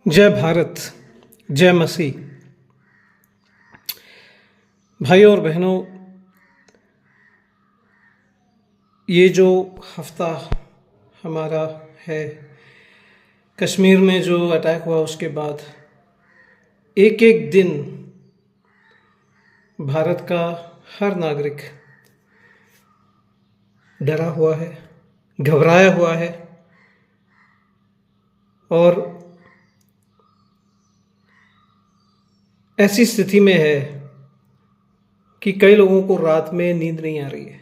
जय भारत, जय मसीह। भाइयों और बहनों, ये जो हफ्ता हमारा है, कश्मीर में जो अटैक हुआ उसके बाद एक एक दिन भारत का हर नागरिक डरा हुआ है, घबराया हुआ है और ऐसी स्थिति में है कि कई लोगों को रात में नींद नहीं आ रही है।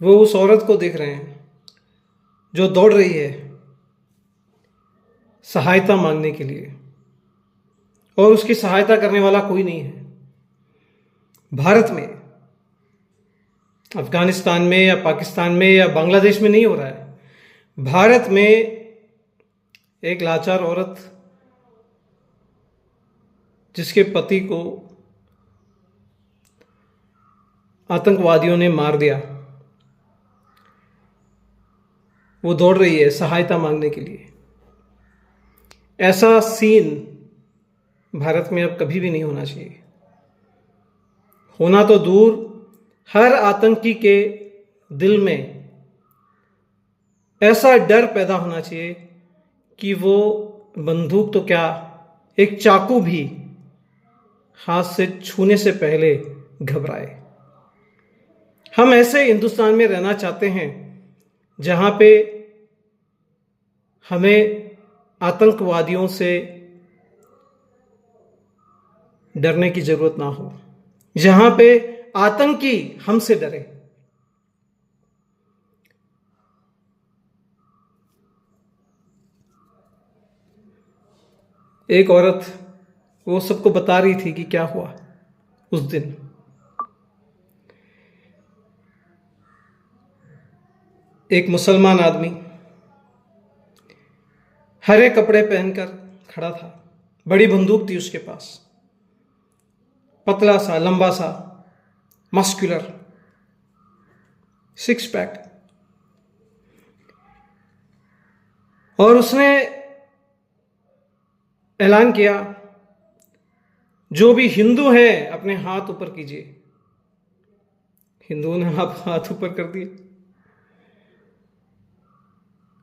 वो उस औरत को देख रहे हैं जो दौड़ रही है सहायता मांगने के लिए, और उसकी सहायता करने वाला कोई नहीं है। भारत में, अफगानिस्तान में या पाकिस्तान में या बांग्लादेश में नहीं हो रहा है। भारत में एक लाचार औरत जिसके पति को आतंकवादियों ने मार दिया, वो दौड़ रही है सहायता मांगने के लिए। ऐसा सीन भारत में अब कभी भी नहीं होना चाहिए। होना तो दूर, हर आतंकी के दिल में ऐसा डर पैदा होना चाहिए कि वो बंदूक तो क्या, एक चाकू भी हाथ से छूने से पहले घबराए। हम ऐसे हिंदुस्तान में रहना चाहते हैं जहां पे हमें आतंकवादियों से डरने की जरूरत ना हो, जहां पे आतंकी हमसे डरे। एक औरत वो सबको बता रही थी कि क्या हुआ उस दिन। एक मुसलमान आदमी हरे कपड़े पहनकर खड़ा था, बड़ी बंदूक थी उसके पास, पतला सा, लंबा सा, मस्कुलर, सिक्स पैक, और उसने ऐलान किया, जो भी हिंदू है अपने हाथ ऊपर कीजिए। हिंदुओं ने हाथ ऊपर कर दिए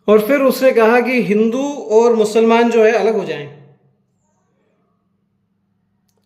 और फिर उसने कहा कि हिंदू और मुसलमान जो है अलग हो जाएं।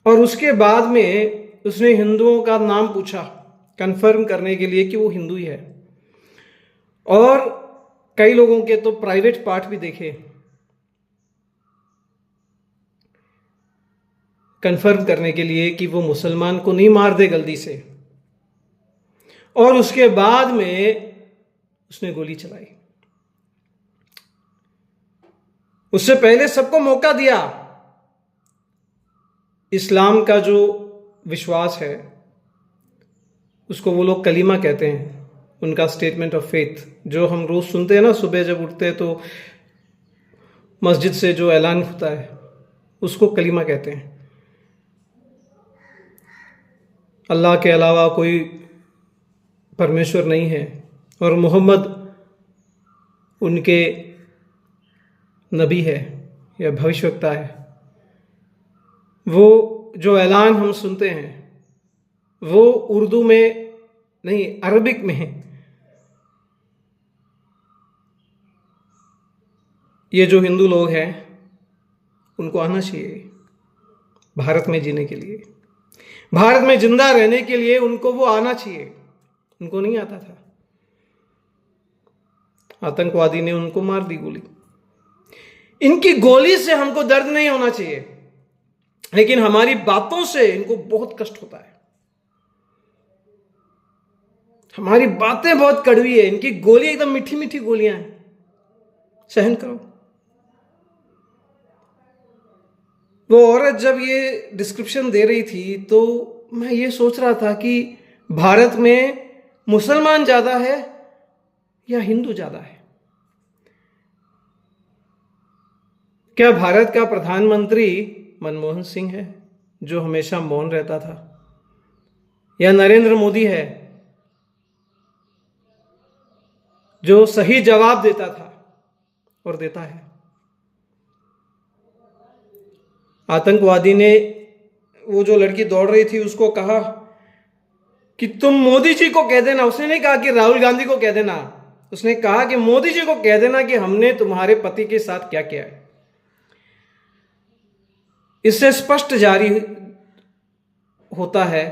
और उसके बाद में उसने हिंदुओं का नाम पूछा कंफर्म करने के लिए कि वो हिंदू ही है, और कई लोगों के तो प्राइवेट पार्ट भी देखे कंफर्म करने के लिए कि वो मुसलमान को नहीं मार दे गलती से। और उसके बाद में उसने गोली चलाई। उससे पहले सबको मौका दिया। इस्लाम का जो विश्वास है उसको वो लोग कलीमा कहते हैं, उनका स्टेटमेंट ऑफ फेथ, जो हम रोज सुनते हैं ना, सुबह जब उठते हैं तो मस्जिद से जो ऐलान होता है उसको कलीमा कहते हैं। अल्लाह के अलावा कोई परमेश्वर नहीं है और मोहम्मद उनके नबी है या भविष्यवक्ता है। वो जो ऐलान हम सुनते हैं वो उर्दू में नहीं, अरबिक में है। ये जो हिंदू लोग हैं उनको आना चाहिए भारत में जीने के लिए, भारत में जिंदा रहने के लिए उनको वो आना चाहिए। उनको नहीं आता था, आतंकवादी ने उनको मार दी गोली। इनकी गोली से हमको दर्द नहीं होना चाहिए, लेकिन हमारी बातों से इनको बहुत कष्ट होता है। हमारी बातें बहुत कड़वी है, इनकी गोली एकदम मीठी मीठी गोलियां हैं, सहन करो। वो औरत जब ये डिस्क्रिप्शन दे रही थी तो मैं ये सोच रहा था कि भारत में मुसलमान ज्यादा है या हिंदू ज्यादा है। क्या भारत का प्रधानमंत्री मनमोहन सिंह है जो हमेशा मौन रहता था, या नरेंद्र मोदी है जो सही जवाब देता था और देता है। आतंकवादी ने, वो जो लड़की दौड़ रही थी, उसको कहा कि तुम मोदी जी को कह देना। उसने नहीं कहा कि राहुल गांधी को कह देना, उसने कहा कि मोदी जी को कह देना कि हमने तुम्हारे पति के साथ क्या किया है। इससे स्पष्ट जारी होता है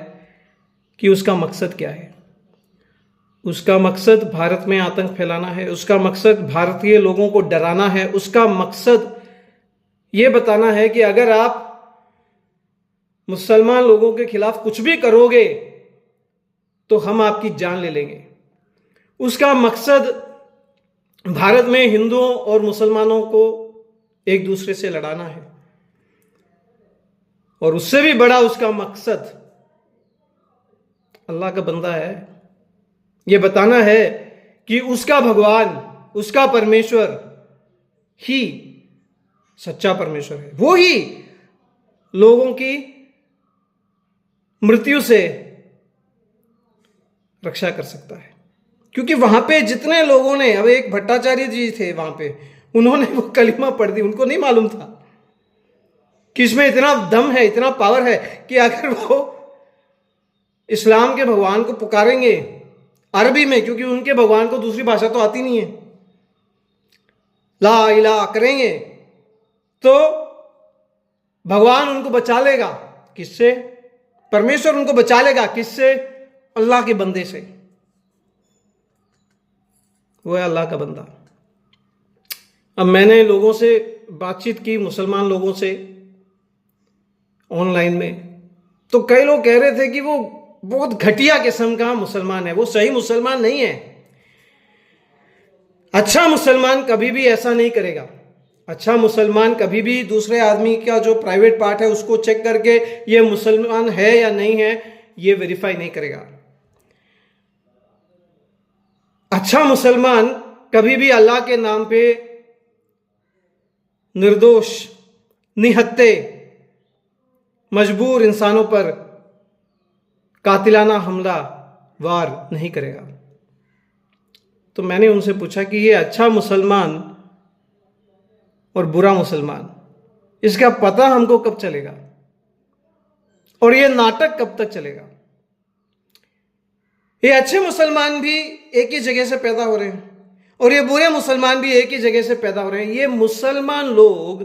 कि उसका मकसद क्या है। उसका मकसद भारत में आतंक फैलाना है, उसका मकसद भारतीय लोगों को डराना है, उसका मकसद यह बताना है कि अगर आप मुसलमान लोगों के खिलाफ कुछ भी करोगे तो हम आपकी जान ले लेंगे। उसका मकसद भारत में हिंदुओं और मुसलमानों को एक दूसरे से लड़ाना है, और उससे भी बड़ा उसका मकसद अल्लाह का बंदा है, यह बताना है कि उसका भगवान, उसका परमेश्वर ही सच्चा परमेश्वर है। वो ही लोगों की मृत्यु से रक्षा कर सकता है। क्योंकि वहां पे जितने लोगों ने, अब एक भट्टाचार्य जी थे वहां पे, उन्होंने वो कलिमा पढ़ दी, उनको नहीं मालूम था कि इसमें इतना दम है, इतना पावर है कि अगर वो इस्लाम के भगवान को पुकारेंगे अरबी में, क्योंकि उनके भगवान को दूसरी भाषा तो आती नहीं है, ला इलाहा करेंगे तो भगवान उनको बचा लेगा। किससे? परमेश्वर उनको बचा लेगा। किससे? अल्लाह के बंदे से। वो है अल्लाह का बंदा। अब मैंने लोगों से बातचीत की, मुसलमान लोगों से ऑनलाइन में, तो कई लोग कह रहे थे कि वो बहुत घटिया किस्म का मुसलमान है, वो सही मुसलमान नहीं है। अच्छा मुसलमान कभी भी ऐसा नहीं करेगा। अच्छा मुसलमान कभी भी दूसरे आदमी का जो प्राइवेट पार्ट है उसको चेक करके ये मुसलमान है या नहीं है ये वेरीफाई नहीं करेगा। अच्छा मुसलमान कभी भी अल्लाह के नाम पे निर्दोष, निहत्थे, मजबूर इंसानों पर कातिलाना हमला वार नहीं करेगा। तो मैंने उनसे पूछा कि ये अच्छा मुसलमान और बुरा मुसलमान, इसका पता हमको कब चलेगा और ये नाटक कब तक चलेगा? ये अच्छे मुसलमान भी एक ही जगह से पैदा हो रहे हैं और ये बुरे मुसलमान भी एक ही जगह से पैदा हो रहे हैं। ये मुसलमान लोग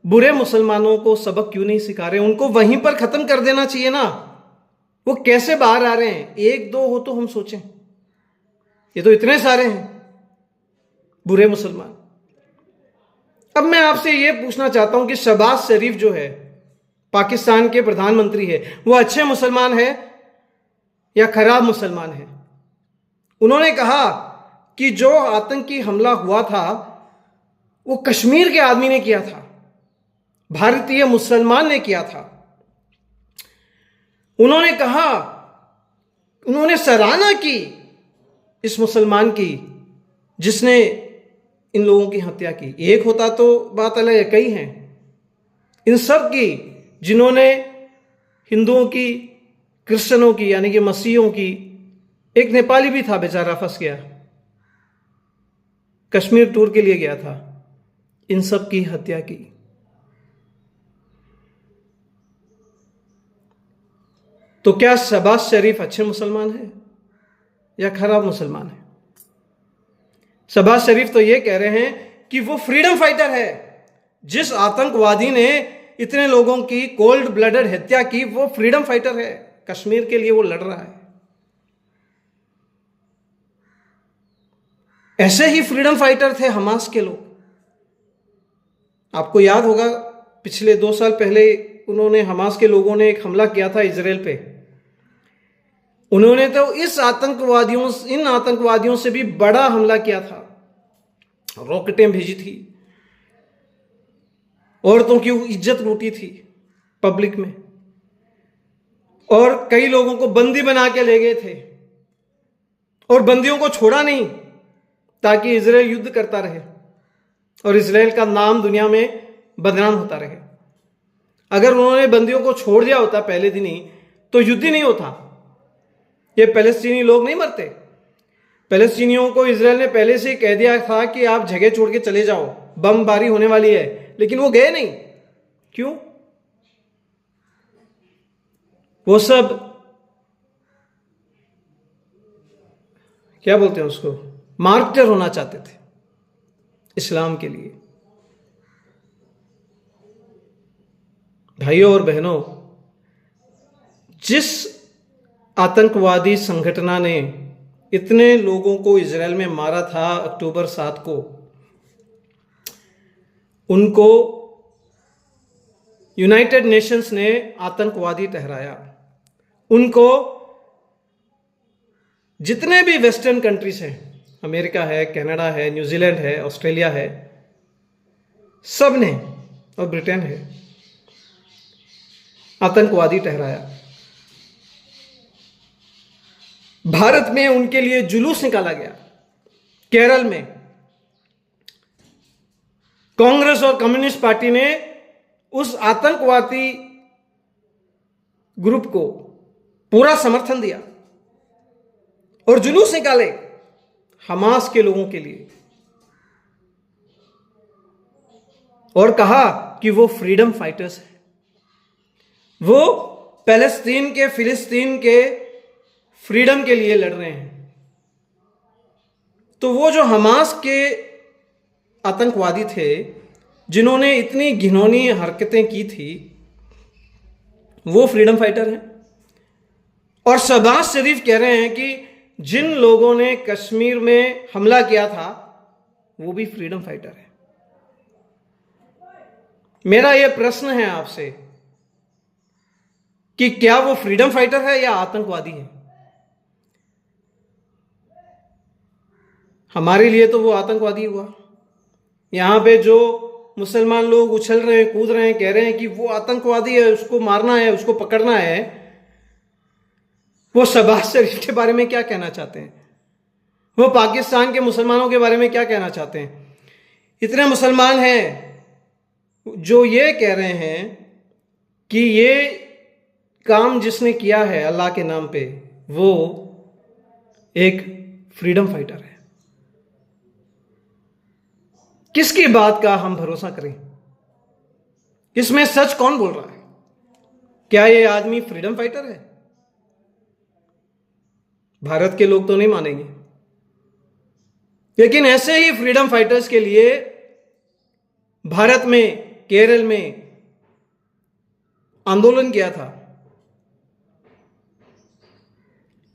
बुरे मुसलमानों को सबक क्यों नहीं सिखा रहे? उनको वहीं पर खत्म कर देना चाहिए ना। वो कैसे बाहर आ रहे हैं? एक दो हो तो हम सोचें, ये तो इतने सारे हैं बुरे मुसलमान। अब मैं आपसे यह पूछना चाहता हूं कि शहबाज शरीफ जो है, पाकिस्तान के प्रधानमंत्री है, वो अच्छे मुसलमान है या खराब मुसलमान है? उन्होंने कहा कि जो आतंकी हमला हुआ था वो कश्मीर के आदमी ने किया था, भारतीय मुसलमान ने किया था। उन्होंने कहा, उन्होंने सराहना की इस मुसलमान की जिसने इन लोगों की हत्या की। एक होता तो बात अलग है, कई हैं। इन सब की जिन्होंने हिंदुओं की, क्रिश्चियनों की यानी कि मसीहों की, एक नेपाली भी था बेचारा, फंस गया, कश्मीर टूर के लिए गया था, इन सब की हत्या की। तो क्या शहबाज शरीफ अच्छे मुसलमान है या खराब मुसलमान है? शहबाज शरीफ तो ये कह रहे हैं कि वो फ्रीडम फाइटर है। जिस आतंकवादी ने इतने लोगों की कोल्ड ब्लडेड हत्या की वो फ्रीडम फाइटर है, कश्मीर के लिए वो लड़ रहा है। ऐसे ही फ्रीडम फाइटर थे हमास के लोग। आपको याद होगा पिछले 2 साल पहले उन्होंने, हमास के लोगों ने एक हमला किया था इजराइल पे। उन्होंने तो इन आतंकवादियों से भी बड़ा हमला किया था, रॉकेटें भेजी थी, औरतों की इज्जत लूटी थी पब्लिक में, और कई लोगों को बंदी बना के ले गए थे और बंदियों को छोड़ा नहीं ताकि इजराइल युद्ध करता रहे और इजराइल का नाम दुनिया में बदनाम होता रहे। अगर उन्होंने बंदियों को छोड़ दिया होता पहले दिन ही तो युद्ध ही नहीं होता, ये पैलेस्टीनी लोग नहीं मरते। पैलेस्टीनियों को इजराइल ने पहले से कह दिया था कि आप जगह छोड़ के चले जाओ, बमबारी होने वाली है, लेकिन वो गए नहीं। क्यों? वो सब क्या बोलते हैं उसको, मार्टर होना चाहते थे इस्लाम के लिए। भाइयों और बहनों, जिस आतंकवादी संगठन ने इतने लोगों को इजराइल में मारा था अक्टूबर 7 को, उनको यूनाइटेड नेशंस ने आतंकवादी ठहराया। उनको जितने भी वेस्टर्न कंट्रीज हैं, अमेरिका है, कनाडा है, न्यूजीलैंड है, ऑस्ट्रेलिया है, सब ने, और ब्रिटेन है, आतंकवादी ठहराया। भारत में उनके लिए जुलूस निकाला गया। केरल में कांग्रेस और कम्युनिस्ट पार्टी ने उस आतंकवादी ग्रुप को पूरा समर्थन दिया और जुलूस निकाले हमास के लोगों के लिए, और कहा कि वो फ्रीडम फाइटर्स हैं, वो पैलेस्तीन के, फिलिस्तीन के फ्रीडम के लिए लड़ रहे हैं। तो वो जो हमास के आतंकवादी थे, जिन्होंने इतनी घिनौनी हरकतें की थी, वो फ्रीडम फाइटर हैं। और शहबाज शरीफ कह रहे हैं कि जिन लोगों ने कश्मीर में हमला किया था वो भी फ्रीडम फाइटर है। मेरा यह प्रश्न है आपसे कि क्या वो फ्रीडम फाइटर है या आतंकवादी है? हमारे लिए तो वो आतंकवादी हुआ। यहां पे जो मुसलमान लोग उछल रहे हैं, कूद रहे हैं, कह रहे हैं कि वो आतंकवादी है, उसको मारना है, उसको पकड़ना है, वो शहबाज शरीफ के बारे में क्या कहना चाहते हैं? वो पाकिस्तान के मुसलमानों के बारे में क्या कहना चाहते हैं? इतने मुसलमान हैं जो ये कह रहे हैं कि ये काम जिसने किया है अल्लाह के नाम पे, वो एक फ्रीडम फाइटर है। किसकी बात का हम भरोसा करें? इसमें सच कौन बोल रहा है? क्या ये आदमी फ्रीडम फाइटर है? भारत के लोग तो नहीं मानेंगे, लेकिन ऐसे ही फ्रीडम फाइटर्स के लिए भारत में, केरल में आंदोलन किया था।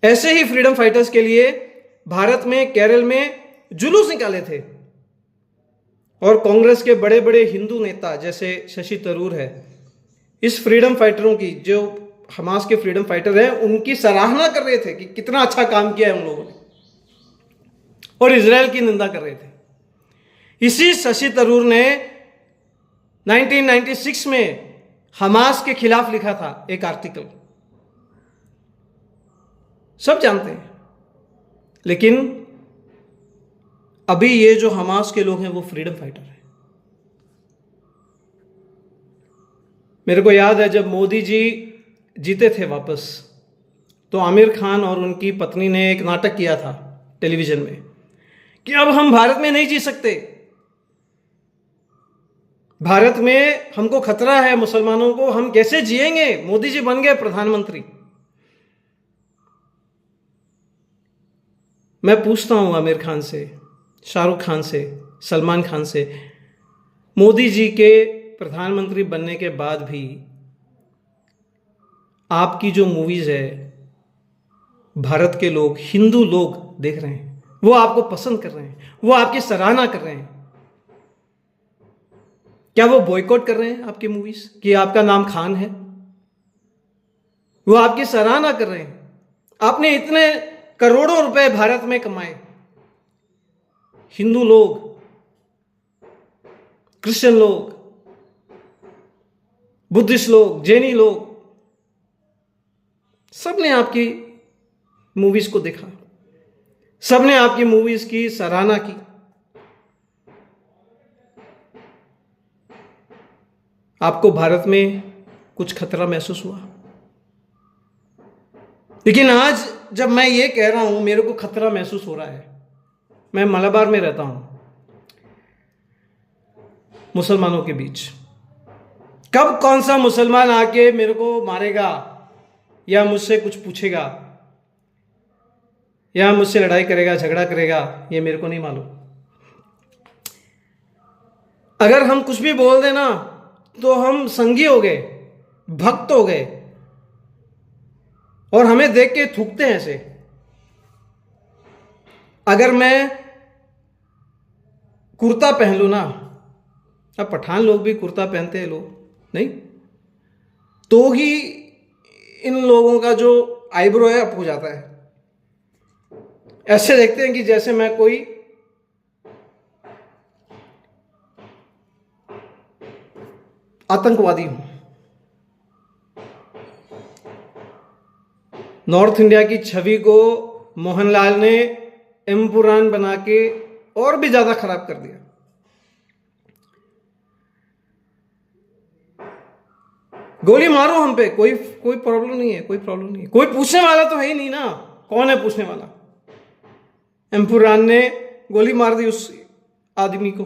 ऐसे ही फ्रीडम फाइटर्स के लिए भारत में, केरल में जुलूस निकाले थे। और कांग्रेस के बड़े बड़े हिंदू नेता जैसे शशि थरूर है, इस फ्रीडम फाइटरों की, जो हमास के फ्रीडम फाइटर हैं, उनकी सराहना कर रहे थे कि कितना अच्छा काम किया है उन लोगों ने, और इजराइल की निंदा कर रहे थे। इसी शशि थरूर ने 1996 में हमास के खिलाफ लिखा था एक आर्टिकल, सब जानते हैं। लेकिन अभी ये जो हमास के लोग हैं वो फ्रीडम फाइटर हैं। मेरे को याद है जब मोदी जी जीते थे वापस, तो आमिर खान और उनकी पत्नी ने एक नाटक किया था टेलीविजन में कि अब हम भारत में नहीं जी सकते, भारत में हमको खतरा है, मुसलमानों को, हम कैसे जिएंगे? मोदी जी बन गए प्रधानमंत्री। मैं पूछता हूं आमिर खान से, शाहरुख खान से, सलमान खान से, मोदी जी के प्रधानमंत्री बनने के बाद भी आपकी जो मूवीज है भारत के लोग, हिंदू लोग देख रहे हैं, वो आपको पसंद कर रहे हैं, वो आपकी सराहना कर रहे हैं। क्या वो बॉयकॉट कर रहे हैं आपकी मूवीज कि आपका नाम खान है? वो आपकी सराहना कर रहे हैं। आपने इतने करोड़ों रुपए भारत में कमाए, हिंदू लोग, क्रिश्चियन लोग, बुद्धिस्ट लोग, जैनी लोग, सबने आपकी मूवीज को देखा, सबने आपकी मूवीज की सराहना की। आपको भारत में कुछ खतरा महसूस हुआ। लेकिन आज जब मैं ये कह रहा हूं मेरे को खतरा महसूस हो रहा है, मैं मलाबार में रहता हूं मुसलमानों के बीच, कब कौन सा मुसलमान आके मेरे को मारेगा या मुझसे कुछ पूछेगा या मुझसे लड़ाई करेगा, झगड़ा करेगा, ये मेरे को नहीं मालूम। अगर हम कुछ भी बोल देना तो हम संगी हो गए, भक्त हो गए, और हमें देख के थूकते हैं ऐसे। अगर मैं कुर्ता पहन लूं ना, अब पठान लोग भी कुर्ता पहनते हैं, लोग नहीं, तो ही इन लोगों का जो आईब्रो है अप हो जाता है। ऐसे देखते हैं कि जैसे मैं कोई आतंकवादी हूं। नॉर्थ इंडिया की छवि को मोहनलाल ने एम्पुरान बना के और भी ज्यादा खराब कर दिया। गोली मारो हम पे, कोई प्रॉब्लम नहीं है, कोई प्रॉब्लम नहीं है, कोई पूछने वाला तो है ही नहीं ना। कौन है पूछने वाला? एम्पुरान ने गोली मार दी उस आदमी को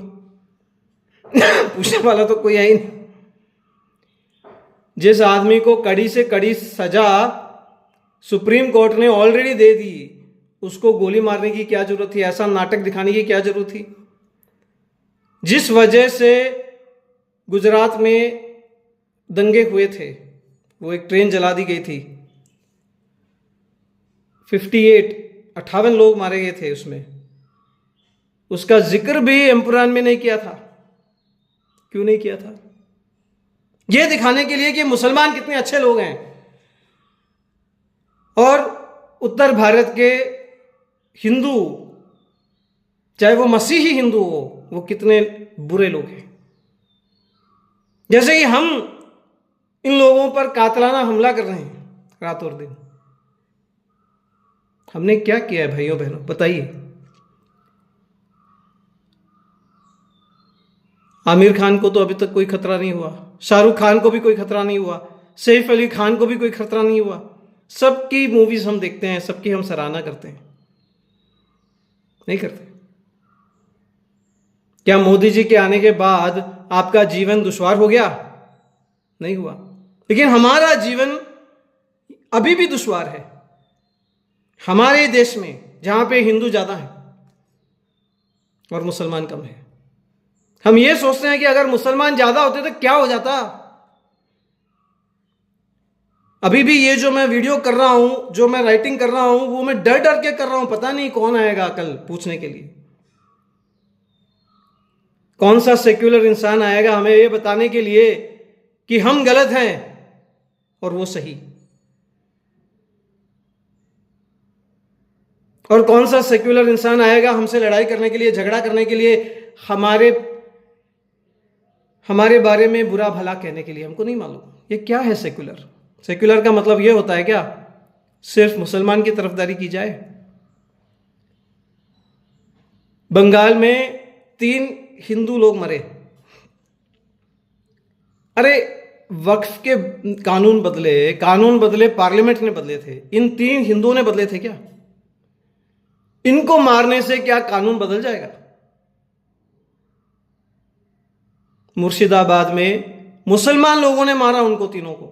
पूछने वाला तो कोई है ही नहीं। जिस आदमी को कड़ी से कड़ी सजा सुप्रीम कोर्ट ने ऑलरेडी दे दी, उसको गोली मारने की क्या जरूरत थी? ऐसा नाटक दिखाने की क्या जरूरत थी? जिस वजह से गुजरात में दंगे हुए थे, वो एक ट्रेन जला दी गई थी, 58 लोग मारे गए थे उसमें, उसका जिक्र भी एम्पुरान में नहीं किया था। क्यों नहीं किया था? यह दिखाने के लिए कि मुसलमान कितने अच्छे लोग हैं और उत्तर भारत के हिंदू, चाहे वो मसीही हिंदू हो, वो कितने बुरे लोग हैं। जैसे कि हम इन लोगों पर कातलाना हमला कर रहे हैं रात और दिन। हमने क्या किया है भाइयों बहनों, बताइए। आमिर खान को तो अभी तक कोई खतरा नहीं हुआ, शाहरुख खान को भी कोई खतरा नहीं हुआ, सैफ अली खान को भी कोई खतरा नहीं हुआ। सबकी मूवीज हम देखते हैं, सबकी हम सराहना करते हैं, नहीं करते? क्या मोदी जी के आने के बाद आपका जीवन दुश्वार हो गया? नहीं हुआ। लेकिन हमारा जीवन अभी भी दुश्वार है। हमारे देश में जहां पे हिंदू ज्यादा है और मुसलमान कम है, हम ये सोचते हैं कि अगर मुसलमान ज्यादा होते तो क्या हो जाता। अभी भी ये जो मैं वीडियो कर रहा हूं, जो मैं राइटिंग कर रहा हूं, वो मैं डर डर के कर रहा हूं। पता नहीं कौन आएगा कल पूछने के लिए, कौन सा सेक्युलर इंसान आएगा हमें ये बताने के लिए कि हम गलत हैं और वो सही। और कौन सा सेक्युलर इंसान आएगा हमसे लड़ाई करने के लिए, झगड़ा करने के लिए, हमारे बारे में बुरा भला कहने के लिए। हमको नहीं मालूम ये क्या है सेक्युलर। सेक्युलर का मतलब ये होता है क्या सिर्फ मुसलमान की तरफदारी की जाए? बंगाल में 3 हिंदू लोग मरे। अरे वक्फ के कानून बदले, पार्लियामेंट ने बदले थे, इन 3 हिंदुओं ने बदले थे क्या? इनको मारने से क्या कानून बदल जाएगा? मुर्शिदाबाद में मुसलमान लोगों ने मारा उनको तीनों को।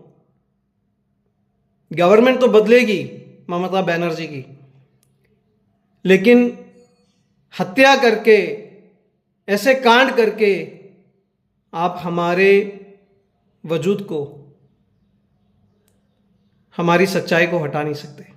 गवर्नमेंट तो बदलेगी ममता बनर्जी की, लेकिन हत्या करके, ऐसे कांड करके आप हमारे वजूद को, हमारी सच्चाई को हटा नहीं सकते।